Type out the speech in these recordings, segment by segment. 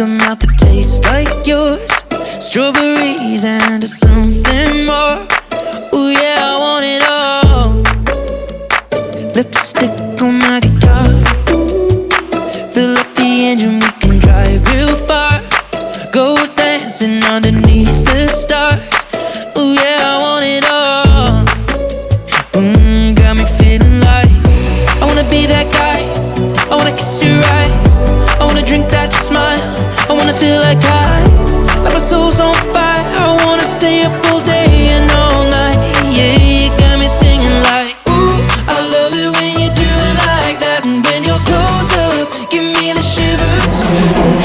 a mouth that tastes like yours, strawberries and something more. Ooh yeah, I want it all. Lipstick on my guitar, fill up the engine, we can drive real far. Go dancing underneath the stars. Ooh yeah, I want it all. Got me feeling like I wanna be that guy. I wanna kiss your eyes, I wanna drink that smile, I wanna feel like like my soul's on fire. I wanna stay up all day and all night. Yeah, you got me singing like, ooh, I love it when you do it like that. And when you're close up, give me the shivers.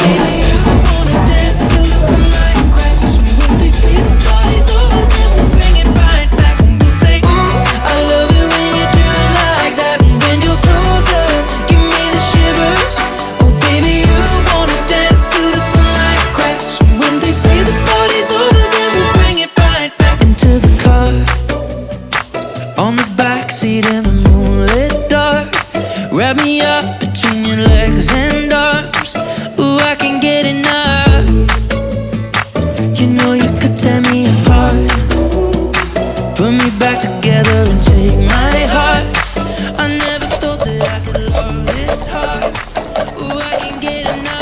Baby, you wanna dance till the sunlight cracks. When they say the party's over, then we'll bring it right back. And we'll say, ooh, I love it when you do it like that. And when you're close up, give me the shivers. Oh baby, you wanna dance till the sunlight cracks. When they say the party's over, then we'll bring it right back. Into the car, on the backseat in the moonlit dark. Wrap me up between your legs and arms. Ooh, I can't get enough. You know you could tear me apart, put me back together and take my heart. I never thought that I could love this hard. Ooh, I can't get enough.